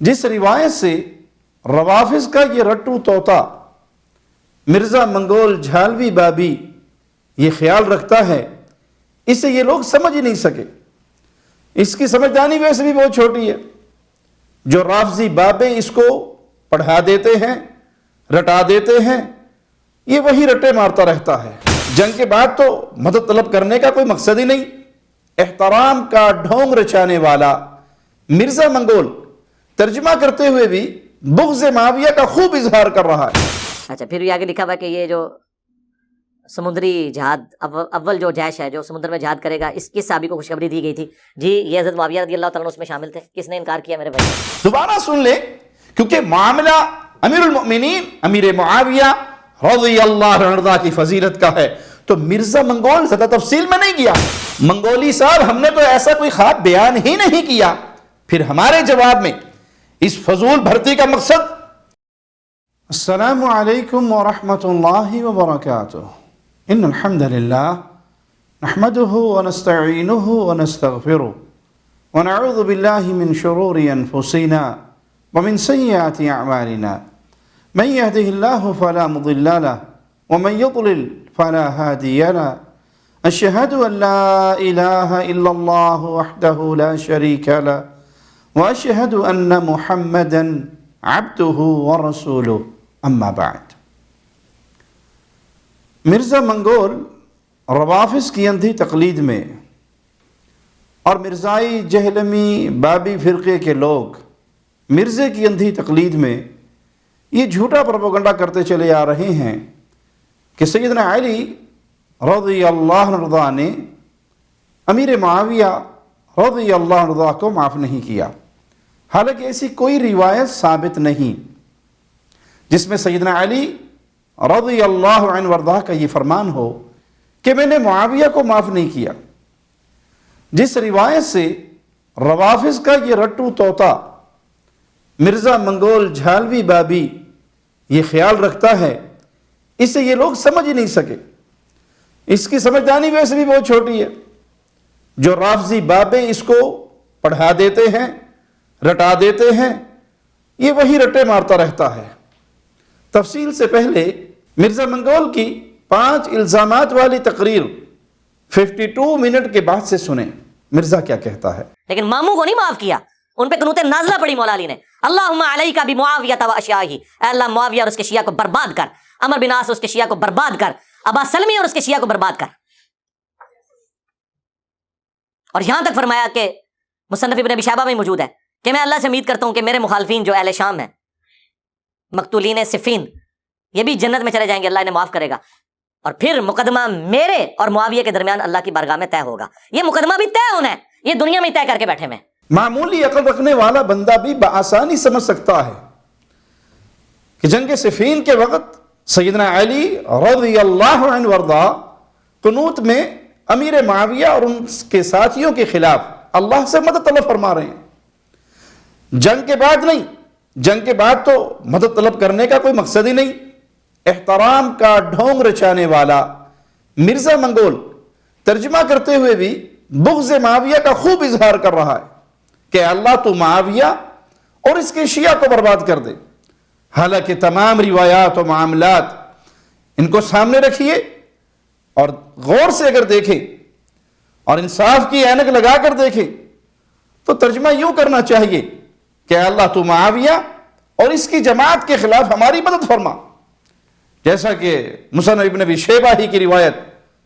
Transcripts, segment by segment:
جس روایت سے روافظ کا یہ رٹو طوطا مرزا منگول جھالوی بابی یہ خیال رکھتا ہے، اسے یہ لوگ سمجھ ہی نہیں سکے۔ اس کی سمجھدانی ویسے بھی بہت چھوٹی ہے۔ جو رافضی بابے اس کو پڑھا دیتے ہیں، رٹا دیتے ہیں، یہ وہی رٹے مارتا رہتا ہے۔ جنگ کے بعد تو مدد طلب کرنے کا کوئی مقصد ہی نہیں۔ احترام کا ڈھونگ رچانے والا مرزا منگول ترجمہ کرتے ہوئے بھی بغض معاویہ کا خوب اظہار کر رہا ہے۔ اچھا، پھر یہ آگے لکھا ہوا کہ یہ جو سمندری جہاد اول جو جیش ہے جو سمندر میں جہاد کرے گا، اس کس صحابی کو خوشخبری دی گئی تھی؟ جی یہ حضرت معاویہ رضی اللہ تعالیٰ عنہ اس میں شامل تھے۔ کس نے انکار کیا میرے بھائی؟ دوبارہ سن لیں، کیونکہ معاملہ امیر المؤمنین امیر معاویہ رضی اللہ عنہ کی فضیلت کا ہے، تو مرزا منگول زیادہ تفصیل میں نہیں گیا۔ منگولی صاحب، ہم نے تو ایسا کوئی خواب بیان ہی نہیں کیا۔ پھر ہمارے جواب میں اس فضول بھرتی کا مقصد السلام علیکم ورحمۃ اللہ وبرکاتہ ان الحمد للہ نحمده ونستعینه ونستغفره ونعوذ باللہ من شرور انفسنا ومن سیئات اعمالنا من يهده الله فلا مضل له ومن يضلل فلا هادي له اشهد ان لا اله الا الله وحده لا شريك له واشهد ان محمدا عبده ورسوله اما بعد۔ مرزا منگول روافظ کی اندھی تقلید میں اور مرزائی جہلمی بابی فرقے کے لوگ مرزے کی اندھی تقلید میں یہ جھوٹا پروپیگنڈا کرتے چلے آ رہے ہیں کہ سیدنا علی رضی اللہ عنہ نے امیر معاویہ رضی اللہ عنہ کو معاف نہیں کیا، حالانکہ ایسی کوئی روایت ثابت نہیں جس میں سیدنا علی رضی اللہ عنہ وارضاہ کا یہ فرمان ہو کہ میں نے معاویہ کو معاف نہیں کیا۔ جس روایت سے روافظ کا یہ رٹو طوطا مرزا منگول جھالوی بابی یہ خیال رکھتا ہے، اسے یہ لوگ سمجھ ہی نہیں سکے۔ اس کی سمجھدانی ویسے بھی بہت چھوٹی ہے۔ جو رافضی بابے اس کو پڑھا دیتے ہیں، رٹا دیتے ہیں، یہ وہی رٹے مارتا رہتا ہے۔ تفصیل سے پہلے مرزا منگول کی 5 الزامات والی تقریر 52 منٹ کے بعد سے سنیں مرزا کیا کہتا ہے۔ لیکن ماموں کو نہیں معاف کیا، ان پہ قنوت نازلہ پڑی مولا علی نے، اللہم علیک بمعاویہ و اشیاءہ، اے اللہ معاویہ اور اس کے شیعہ کو برباد کر، عمرو بن عاص اور اس کے شیعہ کو برباد کر، ابا سلمی اور اس کے شیعہ کو برباد کر۔ اور یہاں تک فرمایا کہ مصنف ابن ابی شیبہ میں موجود ہے کہ میں اللہ سے امید کرتا ہوں کہ میرے مخالفین جو اہل شام ہیں، مقتولین صفین، یہ بھی جنت میں چلے جائیں گے، اللہ انہیں معاف کرے گا، اور پھر مقدمہ میرے اور معاویہ کے درمیان اللہ کی بارگاہ میں طے ہوگا۔ یہ مقدمہ بھی طے ہونا ہے، یہ دنیا میں طے کر کے بیٹھے میں۔ معمولی عقل رکھنے والا بندہ بھی بآسانی سمجھ سکتا ہے کہ جنگ صفین کے وقت سیدنا علی رضی اللہ عنہ وارضا قنوت میں امیر معاویہ اور ان کے ساتھیوں کے خلاف اللہ سے مدد طلب فرما رہے ہیں۔ جنگ کے بعد نہیں، جنگ کے بعد تو مدد طلب کرنے کا کوئی مقصد ہی نہیں۔ احترام کا ڈھونگ رچانے والا مرزا منگول ترجمہ کرتے ہوئے بھی بغض معاویہ کا خوب اظہار کر رہا ہے کہ اللہ تو معاویہ اور اس کے شیعہ کو برباد کر دے۔ حالانکہ تمام روایات و معاملات ان کو سامنے رکھیے اور غور سے اگر دیکھیں اور انصاف کی اینک لگا کر دیکھیں تو ترجمہ یوں کرنا چاہیے کہ اللہ تو معاویہ اور اس کی جماعت کے خلاف ہماری مدد فرما، جیسا کہ مصنف ابن ابی شیبہ ہی کی روایت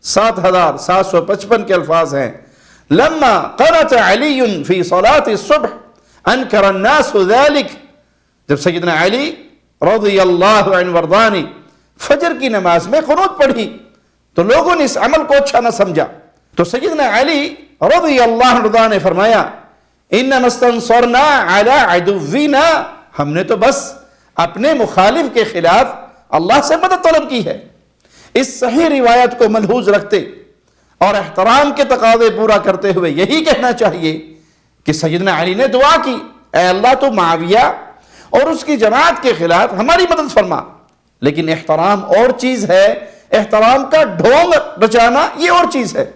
7755 کے الفاظ ہیں، لما قنت علی فی صلاة الصبح انکر الناس ذلك، جب سیدنا علی رضی اللہ عنہ وارضا نے فجر کی نماز میں قنوت پڑھی تو لوگوں نے اس عمل کو اچھا نہ سمجھا، تو سیدنا علی رضی اللہ عنہ نے فرمایا انما استنصرنا علی عدونا، ہم نے تو بس اپنے مخالف کے خلاف اللہ سے مدد طلب کی ہے۔ اس صحیح روایت کو ملحوظ رکھتے اور احترام کے تقاضے پورا کرتے ہوئے یہی کہنا چاہیے کہ سیدنا علی نے دعا کی، اے اللہ تو معاویہ اور اس کی جماعت کے خلاف ہماری مدد فرما۔ لیکن احترام اور چیز ہے، احترام کا ڈھونگ رچانا یہ اور چیز ہے۔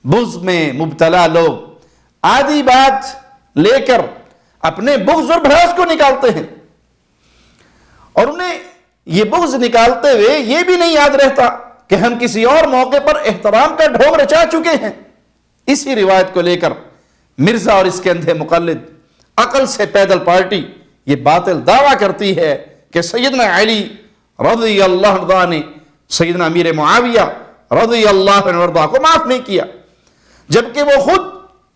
بغض میں مبتلا لوگ آدھی بات لے کر اپنے بغض اور بھڑاس کو نکالتے ہیں، اور انہیں یہ بغض نکالتے ہوئے یہ بھی نہیں یاد رہتا کہ ہم کسی اور موقع پر احترام کا ڈھونگ رچا چکے ہیں۔ اسی روایت کو لے کر مرزا اور اس کے اندھے مقلد عقل سے پیدل پارٹی یہ باطل دعویٰ کرتی ہے کہ سیدنا علی رضی اللہ عنہ نے سیدنا امیر معاویہ رضی اللہ عنہ کو معاف نہیں کیا، جبکہ وہ خود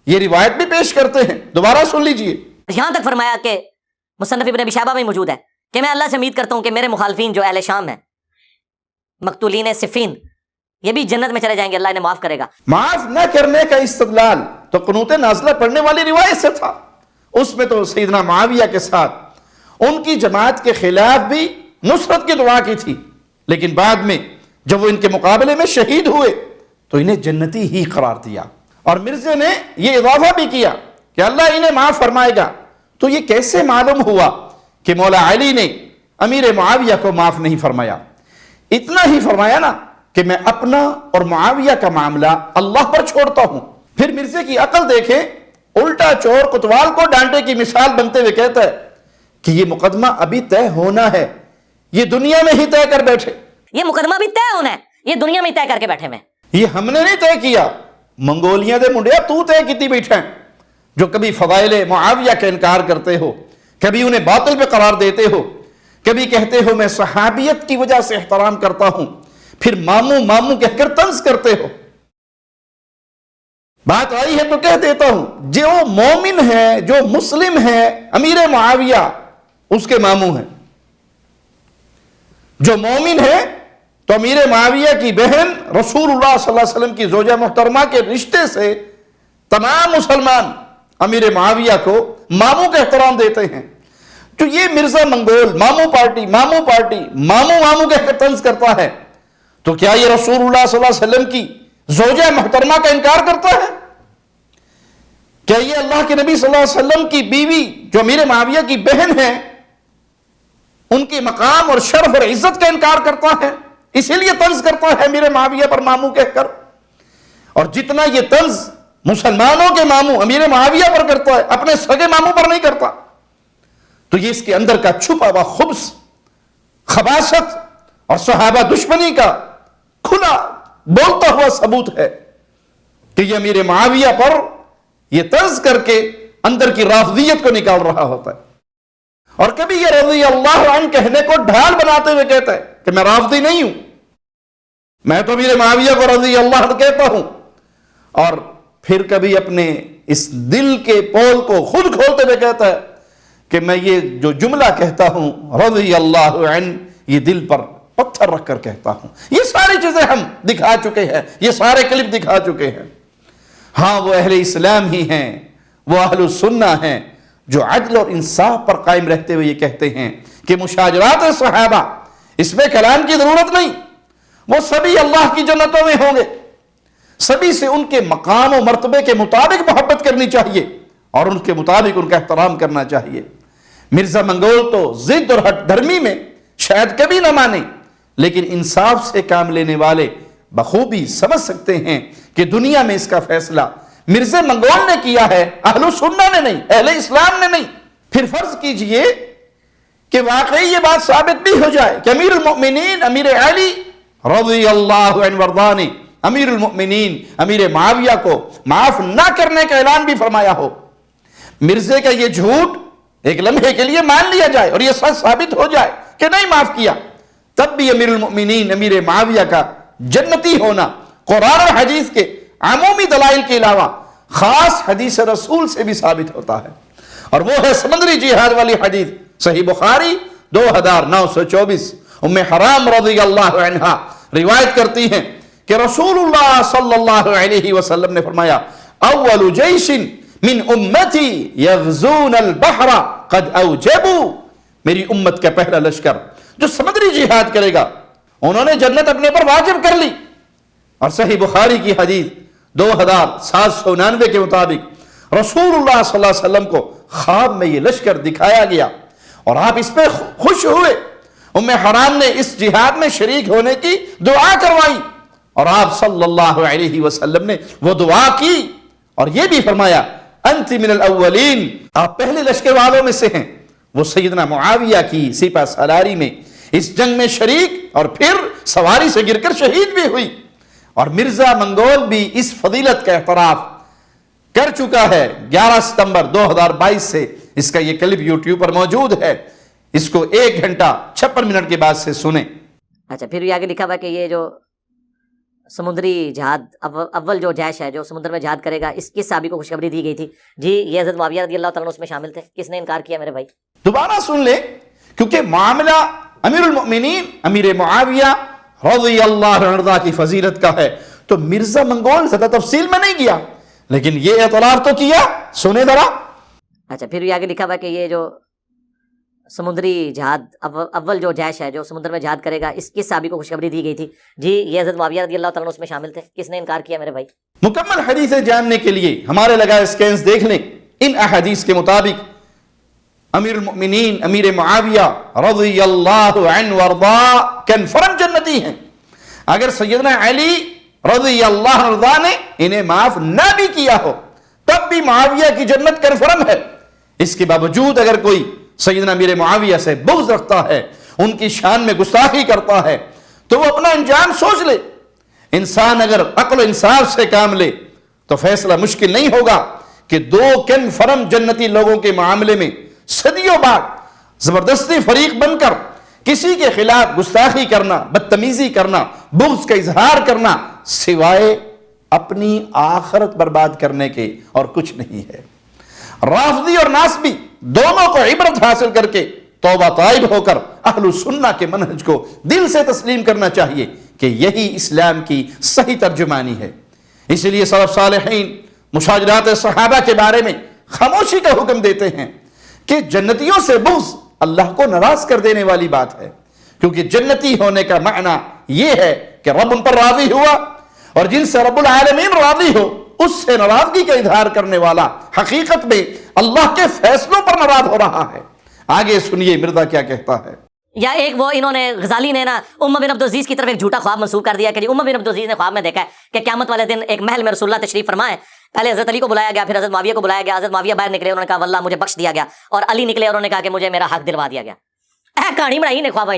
یہ روایت بھی پیش کرتے ہیں۔ دوبارہ سن لیجئے۔ یہاں تک فرمایا کہ مصنف ابن ابی شیبہ میں موجود ہے کہ میں اللہ سے امید کرتا ہوں کہ میرے مخالفین جو اہل شام ہیں، مقتولین صفین، یہ بھی جنت میں چلے جائیں گے، اللہ انہیں معاف کرے گا۔ معاف نہ کرنے کا استدلال تو قنوت نازلہ پڑھنے والی روایت سے تھا، اس میں تو سیدنا معاویہ کے ساتھ ان کی جماعت کے خلاف بھی نصرت کی دعا کی تھی، لیکن بعد میں جب وہ ان کے مقابلے میں شہید ہوئے تو انہیں جنتی ہی قرار دیا، اور مرزے نے یہ اضافہ بھی کیا کہ اللہ انہیں معاف فرمائے گا۔ تو یہ کیسے معلوم ہوا کہ مولا علی نے امیر معاویہ کو معاف نہیں فرمایا؟ اتنا ہی فرمایا نا کہ میں اپنا اور معاویہ کا معاملہ اللہ پر چھوڑتا ہوں۔ پھر مرزے کی عقل دیکھیں، الٹا چور کوتوال کو ڈانٹے کی مثال بنتے ہوئے کہتا ہے کہ یہ مقدمہ ابھی طے ہونا ہے، یہ دنیا میں ہی طے کر بیٹھے۔ یہ مقدمہ بھی طے ہونا ہے، یہ دنیا میں طے کر کے بیٹھے میں۔ یہ ہم نے نہیں طے کیا، منگولیاں دے منڈیا تو طے کیتی بیٹھا ہے، جو کبھی فضائل معاویہ کا انکار کرتے ہو، کبھی انہیں باطل پہ قرار دیتے ہو، کبھی کہتے ہو میں صحابیت کی وجہ سے احترام کرتا ہوں، پھر ماموں ماموں کہہ کر طنز کرتے ہو۔ بات آئی ہے تو کہہ دیتا ہوں، جو مومن ہے، جو مسلم ہے، امیر معاویہ اس کے ماموں ہیں۔ جو مومن ہے تو امیر معاویہ کی بہن رسول اللہ صلی اللہ علیہ وسلم کی زوجہ محترمہ کے رشتے سے تمام مسلمان امیر معاویہ کو ماموں کا احترام دیتے ہیں۔ تو یہ مرزا منگول ماموں پارٹی ماموں کہہ کر طنز کرتا ہے، تو کیا یہ رسول اللہ صلی اللہ علیہ وسلم کی زوجہ محترمہ کا انکار کرتا ہے؟ کیا یہ اللہ کے نبی صلی اللہ علیہ وسلم کی بیوی جو امیر معاویہ کی بہن ہے ان کے مقام اور شرف اور عزت کا انکار کرتا ہے؟ اسی لیے طنز کرتا ہے امیر معاویہ پر ماموں کہہ کر۔ اور جتنا یہ طنز مسلمانوں کے ماموں امیر معاویہ پر کرتا ہے، اپنے سگے ماموں پر نہیں کرتا، تو یہ اس کے اندر کا چھپا ہوا خبث، خباثت اور صحابہ دشمنی کا کھلا بولتا ہوا ثبوت ہے کہ یہ امیر معاویہ پر یہ طنز کر کے اندر کی رافضیت کو نکال رہا ہوتا ہے، اور کبھی یہ رضی اللہ عنہ کہنے کو ڈھال بناتے ہوئے کہتا ہے کہ میں رافضی نہیں ہوں، میں تو امیر معاویہ کو رضی اللہ عنہ کہتا ہوں، اور پھر کبھی اپنے اس دل کے پول کو خود کھولتے ہوئے کہتا ہے کہ میں یہ جو جملہ کہتا ہوں رضی اللہ عنہ یہ دل پر پتھر رکھ کر کہتا ہوں۔ یہ ساری چیزیں ہم دکھا چکے ہیں، یہ سارے کلپ دکھا چکے ہیں۔ ہاں وہ اہل اسلام ہی ہیں، وہ اہل السنہ ہیں جو عدل اور انصاف پر قائم رہتے ہوئے یہ کہتے ہیں کہ مشاجرات صحابہ اس میں کلام کی ضرورت نہیں، وہ سبھی اللہ کی جنتوں میں ہوں گے، سبھی سے ان کے مقام و مرتبے کے مطابق محبت کرنی چاہیے اور ان کے مطابق ان کا احترام کرنا چاہیے۔ مرزا منگول تو ضد اور ہٹ دھرمی میں شاید کبھی نہ مانے، لیکن انصاف سے کام لینے والے بخوبی سمجھ سکتے ہیں کہ دنیا میں اس کا فیصلہ مرزا منگول نے کیا ہے، اہل سنہ نے نہیں، اہل اسلام نے نہیں۔ پھر فرض کیجئے کہ واقعی یہ بات ثابت بھی ہو جائے کہ امیر المؤمنین امیر علی رضی اللہ عنہ وارضاہ نے امیر المؤمنین امیر معاویہ کو معاف نہ کرنے کا اعلان بھی فرمایا ہو، مرزے کا یہ جھوٹ ایک لمحے کے لیے مان لیا جائے اور یہ سچ ثابت ہو جائے کہ نہیں معاف کیا، تب بھی امیر المؤمنین امیر معاویہ کا جنتی ہونا قرآن اور حدیث کے عمومی دلائل کے علاوہ خاص حدیث رسول سے بھی ثابت ہوتا ہے، اور وہ ہے سمندری جہاد والی حدیث صحیح بخاری 2924۔ ام حرام رضی اللہ عنہا روایت کرتی ہیں کہ رسول اللہ صلی اللہ علیہ وسلم نے فرمایا اول جیش من امتی یغزون البحر قد اوجبوا، میری امت کا پہلا لشکر جو سمندری جہاد کرے گا انہوں نے جنت اپنے پر واجب کر لی۔ اور صحیح بخاری کی حدیث 2799 کے مطابق رسول اللہ صلی اللہ علیہ وسلم کو خواب میں یہ لشکر دکھایا گیا اور آپ اس پہ خوش ہوئے۔ ام حرام نے اس جہاد میں شریک ہونے کی دعا کروائی اور آپ صلی اللہ علیہ وسلم نے وہ دعا کی اور یہ بھی فرمایا انت من الاولین، آپ پہلے لشکر والوں میں سے ہیں۔ وہ سیدنا معاویہ کی سپہ سالاری میں اس جنگ میں شریک اور پھر سواری سے گر کر شہید بھی ہوئی، اور مرزا منگول بھی اس فضیلت کا اعتراف کر چکا ہے 11 ستمبر 2022 سے۔ اس کا یہ کلپ یوٹیوب پر موجود ہے، اس کو 1 گھنٹہ 56 منٹ کے بعد سے سنیں۔ اچھا، پھر یہ آگے لکھا ہوا کہ یہ جو سمندری جہاد اول جو جیش ہے جو سمندر میں جہاد کرے گا، اس کس صحابی کو خوشخبری دی گئی تھی؟ جی یہ حضرت معاویہ رضی اللہ تعالیٰ عنہ اس میں شامل تھے۔ کس نے انکار کیا میرے بھائی؟ دوبارہ سن لیں، کیونکہ معاملہ امیر المؤمنین امیر معاویہ رضی اللہ عنہ کی فضیلت کا ہے، تو مرزا منگول زیادہ تفصیل میں نہیں گیا، لیکن یہ اعتراف تو کیا، سنیں ذرا۔ اچھا، پھر یہ آگے لکھا ہوا کہ یہ جو سمندری جہاد اول جو جیش ہے جو سمندر میں جہاد کرے گا، اس کس صحابی کو خوشخبری دی گئی تھی؟ جی یہ حضرت معاویہ رضی اللہ تعالیٰ عنہ اس میں شامل تھے۔ کس نے انکار کیا میرے بھائی؟ مکمل حدیثیں جاننے کے لیے ہمارے لگائے اسکینز دیکھ لیں۔ ان احادیث کے مطابق امیر المؤمنین امیر معاویہ رضی اللہ عنہ وارضا کنفرم جنتی ہیں۔ اگر سیدنا علی رضی اللہ عنہ نے انہیں معاف نہ بھی کیا ہو تب بھی معاویہ کی جنت کنفرم ہے۔ اس کے باوجود اگر کوئی سیدنا امیر معاویہ سے بغض رکھتا ہے، ان کی شان میں گستاخی کرتا ہے، تو وہ اپنا انجام سوچ لے۔ انسان اگر عقل و انصاف سے کام لے تو فیصلہ مشکل نہیں ہوگا کہ 2 کنفرم جنتی لوگوں کے معاملے میں صدیوں بعد زبردستی فریق بن کر کسی کے خلاف گستاخی کرنا، بدتمیزی کرنا، بغض کا اظہار کرنا، سوائے اپنی آخرت برباد کرنے کے اور کچھ نہیں ہے۔ رافضی اور ناسبی دونوں کو عبرت حاصل کر کے توبہ طائب ہو کر اہل سنہ کے منہج کو دل سے تسلیم کرنا چاہیے کہ یہی اسلام کی صحیح ترجمانی ہے۔ اس لیے سلف صالحین مشاجرات صحابہ کے بارے میں خاموشی کا حکم دیتے ہیں کہ جنتیوں سے بغض اللہ کو ناراض کر دینے والی بات ہے، کیونکہ جنتی ہونے کا معنی یہ ہے کہ رب ان پر راضی ہوا، اور جن سے رب العالمین راضی ہو اس سے ناراضگی کا اظہار کرنے والا حقیقت میں اللہ کے فیصلوں پر ناراض ہو رہا ہے۔ آگے سنیے مرزا کیا کہتا ہے۔ یا ایک وہ انہوں نے غزالی نے نا بن عبدالعزیز کی طرف ایک جھوٹا خواب منسوخ کر دیا کہ جی بن عبدالعزیز نے خواب میں دیکھا ہے کہ قیامت والے دن ایک محل میں رسول اللہ تشریف فرمائے۔ پہلے حضرت علی کو بلایا گیا، پھر حضرت معاویہ کو بلایا گیا۔ حضرت معاویہ باہر نکلے، انہوں نے کہا واللہ مجھے بخش دیا گیا، اور علی نکلے، انہوں نے کہا کہ مجھے میرا حق دلوا دیا گیا۔ کہانی بنائی نے خواب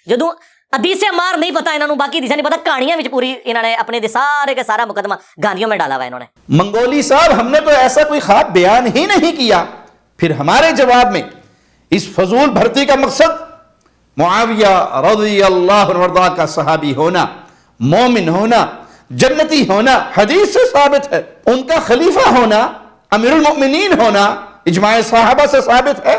جدوں حدیث مار نہیں پتا انہوں، باقی حدیث نہیں پتا، کہانیاں وچ پوری انہوں نے اپنے سارے کے سارا مقدمہ گاندیوں میں ڈالا ہوا انہوں نے۔ منگولی صاحب ہم نے تو ایسا کوئی خواب بیان ہی نہیں کیا۔ پھر ہمارے جواب میں اس فضول بھرتی کا مقصد معاویہ رضی اللہ عنہ کا صحابی ہونا، مومن ہونا، جنتی ہونا حدیث سے ثابت ہے، ان کا خلیفہ ہونا، امیر المؤمنین ہونا اجماع صحابہ سے ثابت ہے،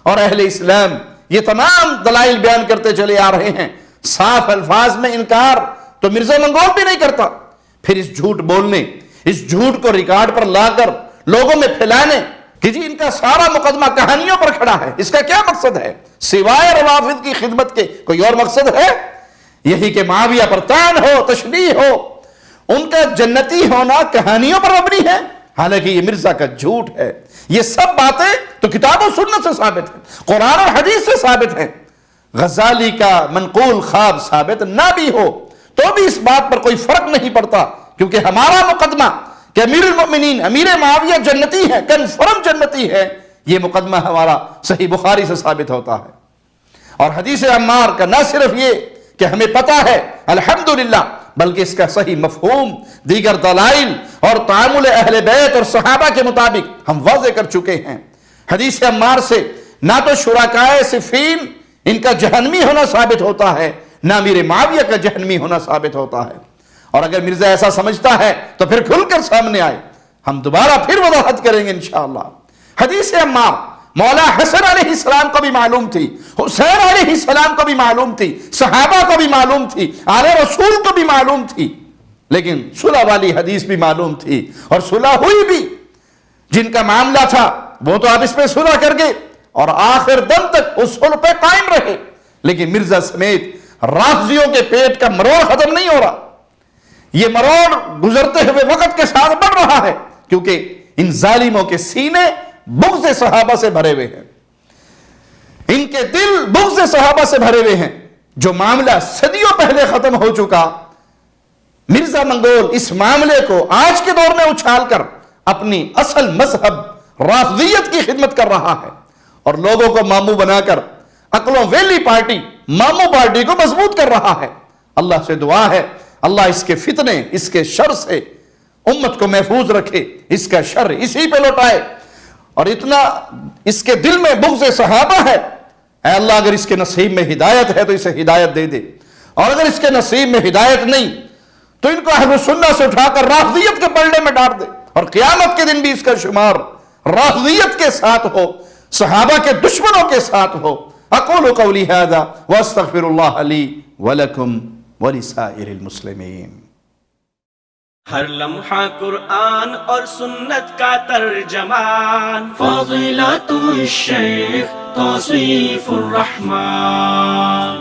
اور اہل اسلام یہ تمام دلائل بیان کرتے چلے آ رہے ہیں۔ صاف الفاظ میں انکار تو مرزا منگول بھی نہیں کرتا، پھر اس جھوٹ بولنے، اس جھوٹ کو ریکارڈ پر لا کر لوگوں میں پھیلانے کہ جی ان کا سارا مقدمہ کہانیوں پر کھڑا ہے، اس کا کیا مقصد ہے؟ سوائے روافض کی خدمت کے کوئی اور مقصد ہے؟ یہی کہ معاویہ پر طعن ہو، تشبیہ ہو، ان کا جنتی ہونا کہانیوں پر مبنی ہے، حالانکہ یہ مرزا کا جھوٹ ہے۔ یہ سب باتیں تو کتاب و سنت سے ثابت ہیں، قرآن اور حدیث سے ثابت ہیں۔ غزالی کا منقول خواب ثابت نہ بھی ہو تو بھی اس بات پر کوئی فرق نہیں پڑتا، کیونکہ ہمارا مقدمہ کہ امیر المؤمنین امیر معاویہ جنتی ہے، کنفرم جنتی ہے، یہ مقدمہ ہمارا صحیح بخاری سے ثابت ہوتا ہے۔ اور حدیث عمار کا نہ صرف یہ کہ ہمیں پتہ ہے الحمدللہ، بلکہ اس کا صحیح مفہوم دیگر دلائل اور تعامل اہل بیت اور صحابہ کے مطابق ہم واضح کر چکے ہیں۔ حدیث عمار سے نہ تو شرکائے صفین ان کا جہنمی ہونا ثابت ہوتا ہے، نہ امیر معاویہ کا جہنمی ہونا ثابت ہوتا ہے۔ اور اگر مرزا ایسا سمجھتا ہے تو پھر کھل کر سامنے آئے، ہم دوبارہ پھر وضاحت کریں گے انشاءاللہ۔ حدیث عمار مولا حسن علیہ السلام کو بھی معلوم تھی، حسین علیہ السلام کو بھی معلوم تھی، صحابہ کو بھی معلوم تھی، آل رسول کو بھی معلوم تھی، لیکن صلح والی حدیث بھی معلوم تھی، اور صلح ہوئی بھی۔ جن کا معاملہ تھا وہ تو آپ اس پہ صلح کر گئے اور آخر دم تک اس صلح پہ قائم رہے، لیکن مرزا سمیت رافضیوں کے پیٹ کا مروڑ ختم نہیں ہو رہا، یہ مروڑ گزرتے ہوئے وقت کے ساتھ بڑھ رہا ہے، کیونکہ ان ظالموں کے سینے بغض صحابہ سے بھرے ہوئے ہیں، ان کے دل بغض صحابہ سے بھرے ہوئے ہیں۔ جو معاملہ صدیوں پہلے ختم ہو چکا، مرزا منگول اس معاملے کو آج کے دور میں اچھال کر اپنی اصل مذہب رافضیت کی خدمت کر رہا ہے اور لوگوں کو ماموں بنا کر عقلوں ویلی پارٹی ماموں پارٹی کو مضبوط کر رہا ہے۔ اللہ سے دعا ہے اللہ اس کے فتنے، اس کے شر سے امت کو محفوظ رکھے، اس کا شر اسی پہ لوٹائے۔ اور اتنا اس کے دل میں بغض صحابہ ہے، اے اللہ اگر اس کے نصیب میں ہدایت ہے تو اسے ہدایت دے دے، اور اگر اس کے نصیب میں ہدایت نہیں تو ان کو اہل سنہ سے اٹھا کر رافضیت کے پلڑے میں ڈال دے، اور قیامت کے دن بھی اس کا شمار رافضیت کے ساتھ ہو، صحابہ کے دشمنوں کے ساتھ ہو۔ اقول قولی ھذا واستغفر اللہ لی ولکم ولسائر المسلمین۔ ہر لمحہ قرآن اور سنت کا ترجمان، فضیلت الشیخ توصیف الرحمان۔